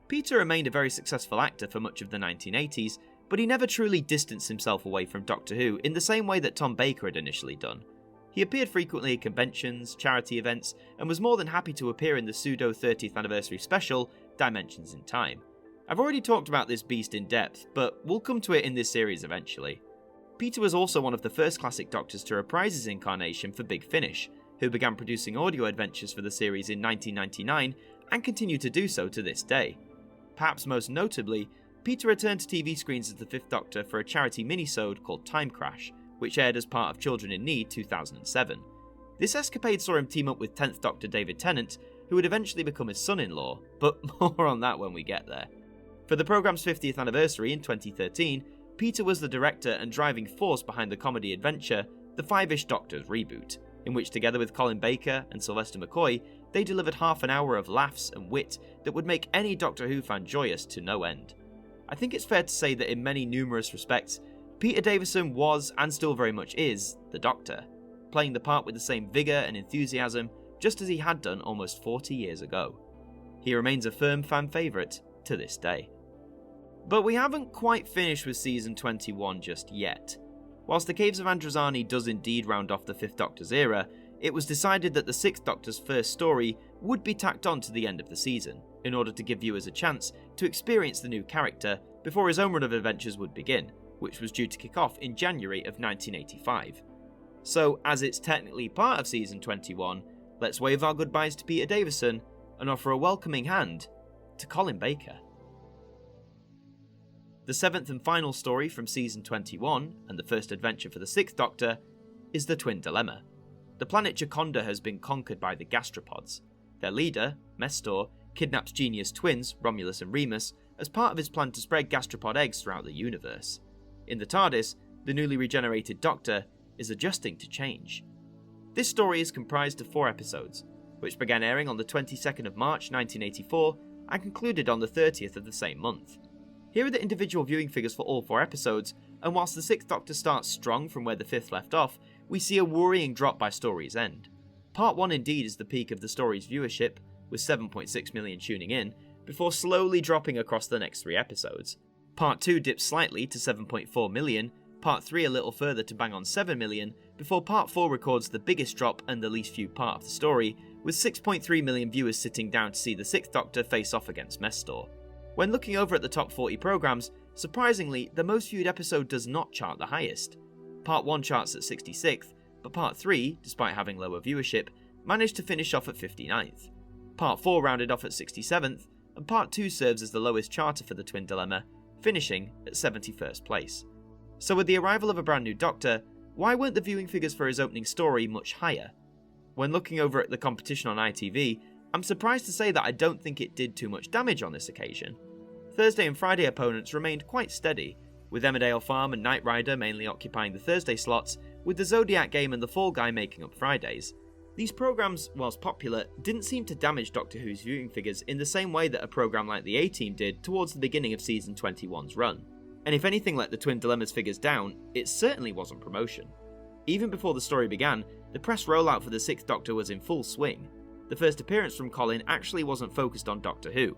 Peter remained a very successful actor for much of the 1980s, but he never truly distanced himself away from Doctor Who in the same way that Tom Baker had initially done. He appeared frequently at conventions, charity events, and was more than happy to appear in the pseudo 30th anniversary special, Dimensions in Time. I've already talked about this beast in depth, but we'll come to it in this series eventually. Peter was also one of the first classic Doctors to reprise his incarnation for Big Finish, who began producing audio adventures for the series in 1999 and continue to do so to this day. Perhaps most notably, Peter returned to TV screens as the 5th Doctor for a charity minisode called Time Crash, which aired as part of Children in Need 2007. This escapade saw him team up with 10th Doctor David Tennant, who would eventually become his son-in-law, but more on that when we get there. For the programme's 50th anniversary in 2013, Peter was the director and driving force behind the comedy adventure, The Five-ish Doctors reboot, in which together with Colin Baker and Sylvester McCoy, they delivered half an hour of laughs and wit that would make any Doctor Who fan joyous to no end. I think it's fair to say that in many numerous respects, Peter Davison was, and still very much is, the Doctor, playing the part with the same vigour and enthusiasm just as he had done almost 40 years ago. He remains a firm fan favourite to this day. But we haven't quite finished with Season 21 just yet. Whilst the Caves of Androzani does indeed round off the 5th Doctor's era, it was decided that the 6th Doctor's first story would be tacked on to the end of the season, in order to give viewers a chance to experience the new character before his own run of adventures would begin, which was due to kick off in January of 1985. So, as it's technically part of Season 21, let's wave our goodbyes to Peter Davison and offer a welcoming hand to Colin Baker. The 7th and final story from Season 21, and the first adventure for the 6th Doctor, is the Twin Dilemma. The planet Gioconda has been conquered by the gastropods. Their leader, Mestor, kidnaps genius twins, Romulus and Remus, as part of his plan to spread gastropod eggs throughout the universe. In the TARDIS, the newly regenerated Doctor is adjusting to change. This story is comprised of 4 episodes, which began airing on the 22nd of March 1984 and concluded on the 30th of the same month. Here are the individual viewing figures for all 4 episodes, and whilst the 6th Doctor starts strong from where the 5th left off, we see a worrying drop by story's end. Part 1 indeed is the peak of the story's viewership, with 7.6 million tuning in, before slowly dropping across the next 3 episodes. Part 2 dips slightly to 7.4 million, Part 3 a little further to bang on 7 million, before Part 4 records the biggest drop and the least viewed part of the story, with 6.3 million viewers sitting down to see the 6th Doctor face off against Mestor. When looking over at the top 40 programmes, surprisingly, the most viewed episode does not chart the highest. Part 1 charts at 66th, but Part 3, despite having lower viewership, managed to finish off at 59th. Part 4 rounded off at 67th, and Part 2 serves as the lowest charter for the Twin Dilemma, finishing at 71st place. So with the arrival of a brand new Doctor, why weren't the viewing figures for his opening story much higher? When looking over at the competition on ITV, I'm surprised to say that I don't think it did too much damage on this occasion. Thursday and Friday opponents remained quite steady, with Emmerdale Farm and Knight Rider mainly occupying the Thursday slots, with the Zodiac Game and the Fall Guy making up Fridays. These programmes, whilst popular, didn't seem to damage Doctor Who's viewing figures in the same way that a programme like the A-Team did towards the beginning of Season 21's run. And if anything let the Twin Dilemma's figures down, it certainly wasn't promotion. Even before the story began, the press rollout for the 6th Doctor was in full swing. The first appearance from Colin actually wasn't focused on Doctor Who.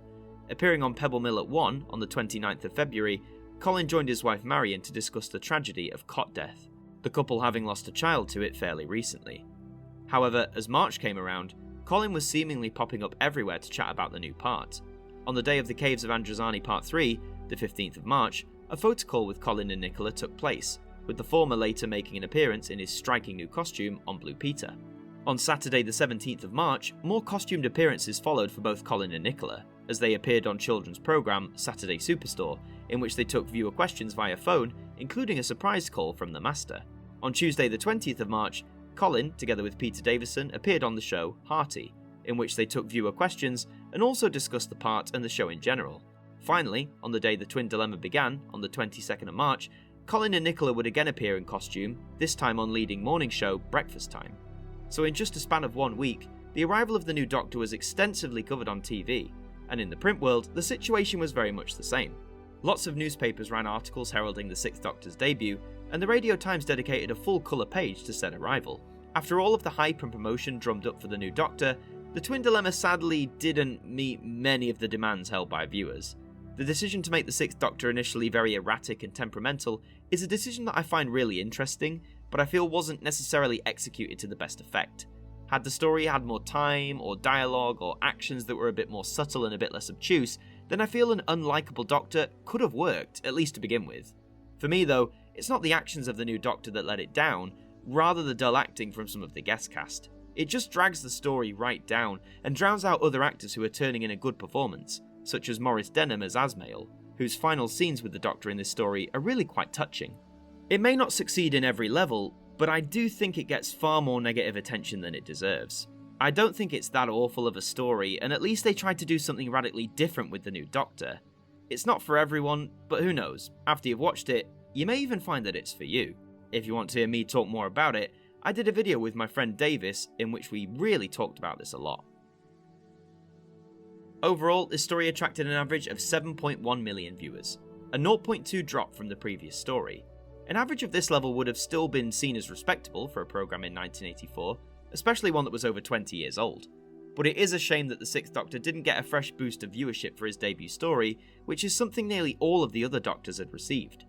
Appearing on Pebble Mill at 1 on the 29th of February, Colin joined his wife Marion to discuss the tragedy of cot death, the couple having lost a child to it fairly recently. However, as March came around, Colin was seemingly popping up everywhere to chat about the new part. On the day of the Caves of Androzani Part 3, the 15th of March, a photo call with Colin and Nicola took place, with the former later making an appearance in his striking new costume on Blue Peter. On Saturday the 17th of March, more costumed appearances followed for both Colin and Nicola, as they appeared on children's programme Saturday Superstore, in which they took viewer questions via phone, including a surprise call from the Master. On Tuesday the 20th of March, Colin, together with Peter Davison, appeared on the show Hearty, in which they took viewer questions and also discussed the part and the show in general. Finally, on the day the Twin Dilemma began, on the 22nd of March, Colin and Nicola would again appear in costume, this time on leading morning show Breakfast Time. So in just a span of 1 week, the arrival of the new Doctor was extensively covered on TV, and in the print world, the situation was very much the same. Lots of newspapers ran articles heralding the 6th Doctor's debut, and the Radio Times dedicated a full colour page to said arrival. After all of the hype and promotion drummed up for the new Doctor, the Twin Dilemma sadly didn't meet many of the demands held by viewers. The decision to make the 6th Doctor initially very erratic and temperamental is a decision that I find really interesting, but I feel wasn't necessarily executed to the best effect. Had the story had more time, or dialogue, or actions that were a bit more subtle and a bit less obtuse, then I feel an unlikable Doctor could have worked, at least to begin with. For me though, it's not the actions of the new Doctor that let it down, rather the dull acting from some of the guest cast. It just drags the story right down, and drowns out other actors who are turning in a good performance, such as Maurice Denham as Asmael, whose final scenes with the Doctor in this story are really quite touching. It may not succeed in every level, but I do think it gets far more negative attention than it deserves. I don't think it's that awful of a story, and at least they tried to do something radically different with the new Doctor. It's not for everyone, but who knows, after you've watched it, you may even find that it's for you. If you want to hear me talk more about it, I did a video with my friend Davis in which we really talked about this a lot. Overall, this story attracted an average of 7.1 million viewers, a 0.2 drop from the previous story. An average of this level would have still been seen as respectable for a programme in 1984, especially one that was over 20 years old. But it is a shame that the Sixth Doctor didn't get a fresh boost of viewership for his debut story, which is something nearly all of the other Doctors had received.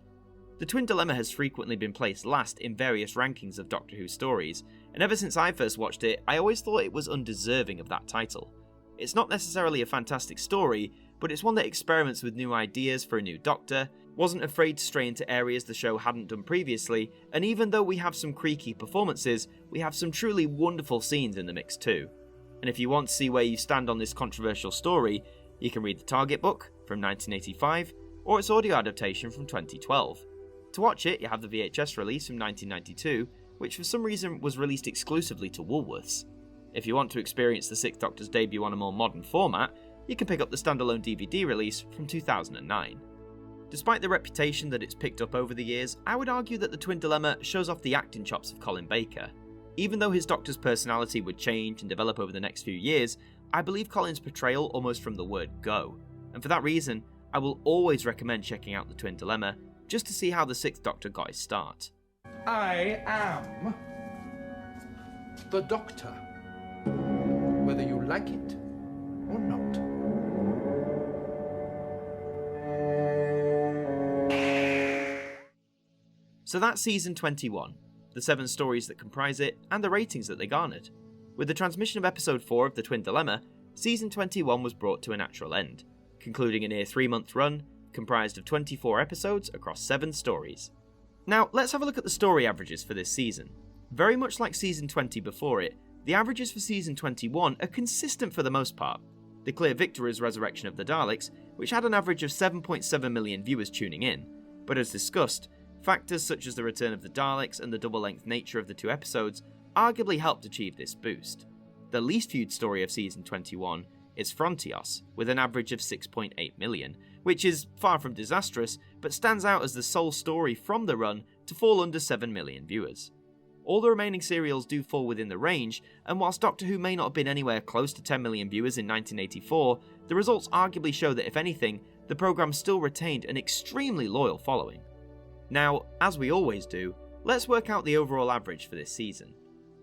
The Twin Dilemma has frequently been placed last in various rankings of Doctor Who stories, and ever since I first watched it, I always thought it was undeserving of that title. It's not necessarily a fantastic story, but it's one that experiments with new ideas for a new Doctor, wasn't afraid to stray into areas the show hadn't done previously, and even though we have some creaky performances, we have some truly wonderful scenes in the mix too. And if you want to see where you stand on this controversial story, you can read the Target book from 1985, or its audio adaptation from 2012. To watch it, you have the VHS release from 1992, which for some reason was released exclusively to Woolworths. If you want to experience the Sixth Doctor's debut on a more modern format, you can pick up the standalone DVD release from 2009. Despite the reputation that it's picked up over the years, I would argue that the Twin Dilemma shows off the acting chops of Colin Baker. Even though his Doctor's personality would change and develop over the next few years, I believe Colin's portrayal almost from the word go. And for that reason, I will always recommend checking out the Twin Dilemma, just to see how the Sixth Doctor got his start. I am the Doctor, whether you like it or not. So that's season 21, the 7 stories that comprise it, and the ratings that they garnered. With the transmission of episode 4 of the Twin Dilemma, season 21 was brought to a natural end, concluding a near 3-month run, comprised of 24 episodes across 7 stories. Now, let's have a look at the story averages for this season. Very much like season 20 before it, the averages for season 21 are consistent for the most part. The clear victor is Resurrection of the Daleks, which had an average of 7.7 million viewers tuning in, but as discussed, factors such as the return of the Daleks and the double-length nature of the 2 episodes arguably helped achieve this boost. The least viewed story of season 21 is Frontios, with an average of 6.8 million, which is far from disastrous, but stands out as the sole story from the run to fall under 7 million viewers. All the remaining serials do fall within the range, and whilst Doctor Who may not have been anywhere close to 10 million viewers in 1984, the results arguably show that if anything, the programme still retained an extremely loyal following. Now, as we always do, let's work out the overall average for this season.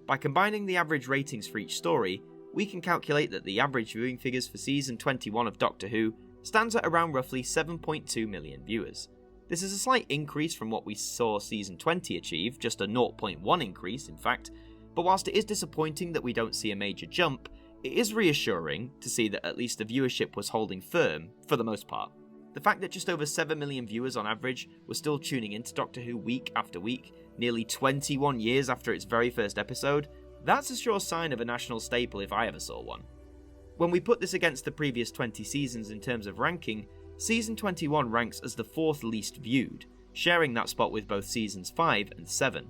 By combining the average ratings for each story, we can calculate that the average viewing figures for season 21 of Doctor Who stands at around roughly 7.2 million viewers. This is a slight increase from what we saw season 20 achieve, just a 0.1 increase in fact, but whilst it is disappointing that we don't see a major jump, it is reassuring to see that at least the viewership was holding firm for the most part. The fact that just over 7 million viewers on average were still tuning into Doctor Who week after week, nearly 21 years after its very first episode, that's a sure sign of a national staple if I ever saw one. When we put this against the previous 20 seasons in terms of ranking, season 21 ranks as the 4th least viewed, sharing that spot with both seasons 5 and 7.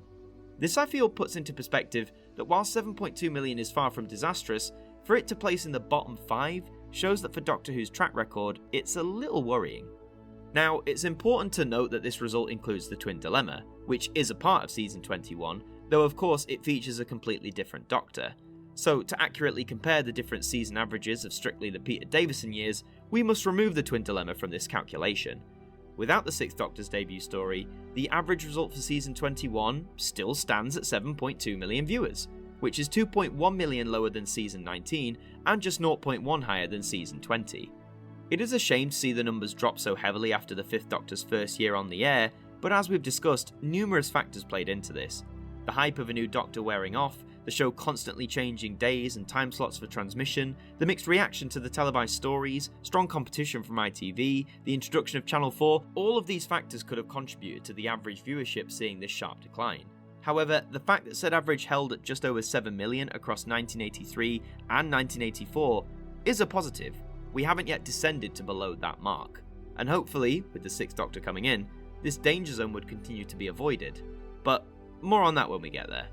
This I feel puts into perspective that while 7.2 million is far from disastrous, for it to place in the bottom 5 shows that for Doctor Who's track record, it's a little worrying. Now, it's important to note that this result includes the Twin Dilemma, which is a part of season 21, though of course it features a completely different Doctor. So to accurately compare the different season averages of strictly the Peter Davison years, we must remove the Twin Dilemma from this calculation. Without the Sixth Doctor's debut story, the average result for season 21 still stands at 7.2 million viewers, which is 2.1 million lower than season 19 and just 0.1 higher than season 20. It is a shame to see the numbers drop so heavily after the Fifth Doctor's first year on the air, but as we've discussed, numerous factors played into this. The hype of a new Doctor wearing off, the show constantly changing days and time slots for transmission, the mixed reaction to the televised stories, strong competition from ITV, the introduction of Channel 4, all of these factors could have contributed to the average viewership seeing this sharp decline. However, the fact that said average held at just over 7 million across 1983 and 1984 is a positive. We haven't yet descended to below that mark. And hopefully, with the Sixth Doctor coming in, this danger zone would continue to be avoided. But more on that when we get there.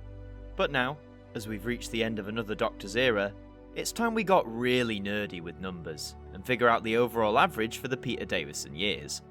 But now, as we've reached the end of another Doctor's era, it's time we got really nerdy with numbers and figure out the overall average for the Peter Davison years.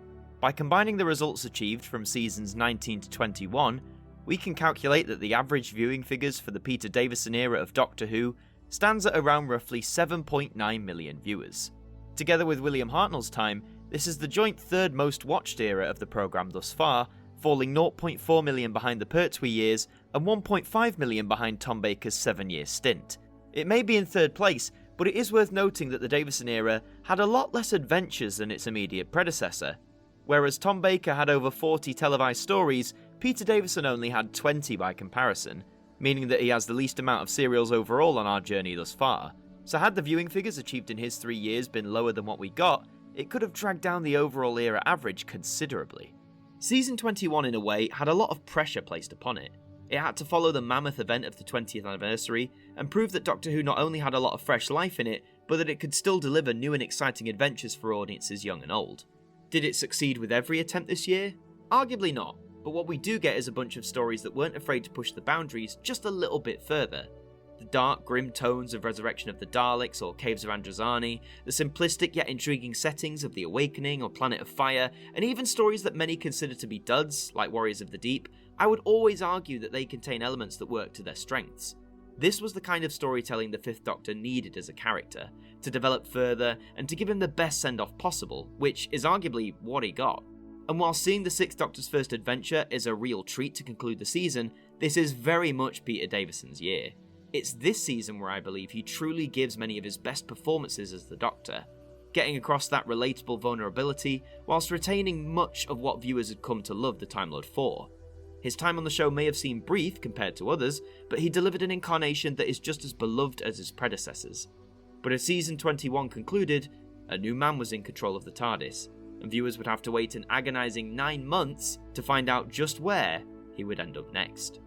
By combining the results achieved from seasons 19 to 21, we can calculate that the average viewing figures for the Peter Davison era of Doctor Who stands at around roughly 7.9 million viewers. Together with William Hartnell's time, this is the joint third most watched era of the programme thus far, falling 0.4 million behind the Pertwee years and 1.5 million behind Tom Baker's 7-year stint. It may be in third place, but it is worth noting that the Davison era had a lot less adventures than its immediate predecessor. Whereas Tom Baker had over 40 televised stories, Peter Davison only had 20 by comparison, meaning that he has the least amount of serials overall on our journey thus far. So had the viewing figures achieved in his 3 years been lower than what we got, it could have dragged down the overall era average considerably. Season 21 in a way had a lot of pressure placed upon it. It had to follow the mammoth event of the 20th anniversary and prove that Doctor Who not only had a lot of fresh life in it, but that it could still deliver new and exciting adventures for audiences young and old. Did it succeed with every attempt this year? Arguably not, but what we do get is a bunch of stories that weren't afraid to push the boundaries just a little bit further. The dark, grim tones of Resurrection of the Daleks or Caves of Androzani, the simplistic yet intriguing settings of The Awakening or Planet of Fire, and even stories that many consider to be duds, like Warriors of the Deep, I would always argue that they contain elements that work to their strengths. This was the kind of storytelling the Fifth Doctor needed as a character, to develop further and to give him the best send-off possible, which is arguably what he got. And while seeing the Sixth Doctor's first adventure is a real treat to conclude the season, this is very much Peter Davison's year. It's this season where I believe he truly gives many of his best performances as the Doctor, getting across that relatable vulnerability whilst retaining much of what viewers had come to love the Time Lord for. His time on the show may have seemed brief compared to others, but he delivered an incarnation that is just as beloved as his predecessors. But as season 21 concluded, a new man was in control of the TARDIS, and viewers would have to wait an agonising 9 months to find out just where he would end up next.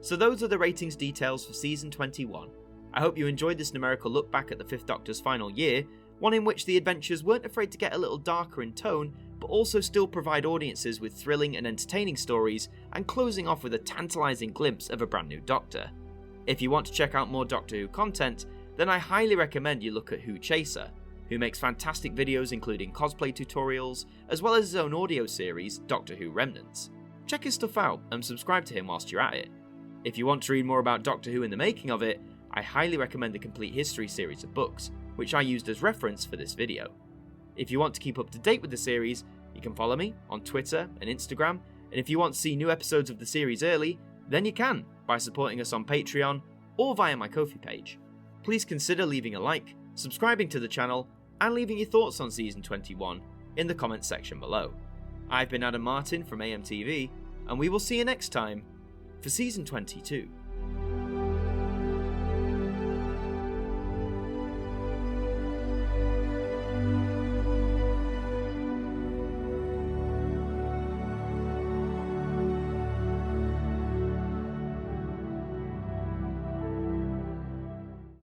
So those are the ratings details for season 21. I hope you enjoyed this numerical look back at the Fifth Doctor's final year, one in which the adventures weren't afraid to get a little darker in tone, but also still provide audiences with thrilling and entertaining stories, and closing off with a tantalising glimpse of a brand new Doctor. If you want to check out more Doctor Who content, then I highly recommend you look at Who Chaser, who makes fantastic videos including cosplay tutorials, as well as his own audio series, Doctor Who Remnants. Check his stuff out and subscribe to him whilst you're at it. If you want to read more about Doctor Who and the making of it, I highly recommend the Complete History series of books, which I used as reference for this video. If you want to keep up to date with the series, you can follow me on Twitter and Instagram, and if you want to see new episodes of the series early, then you can by supporting us on Patreon or via my Ko-fi page. Please consider leaving a like, subscribing to the channel, and leaving your thoughts on season 21 in the comments section below. I've been Adam Martyn from AMTV, and we will see you next time for season 22.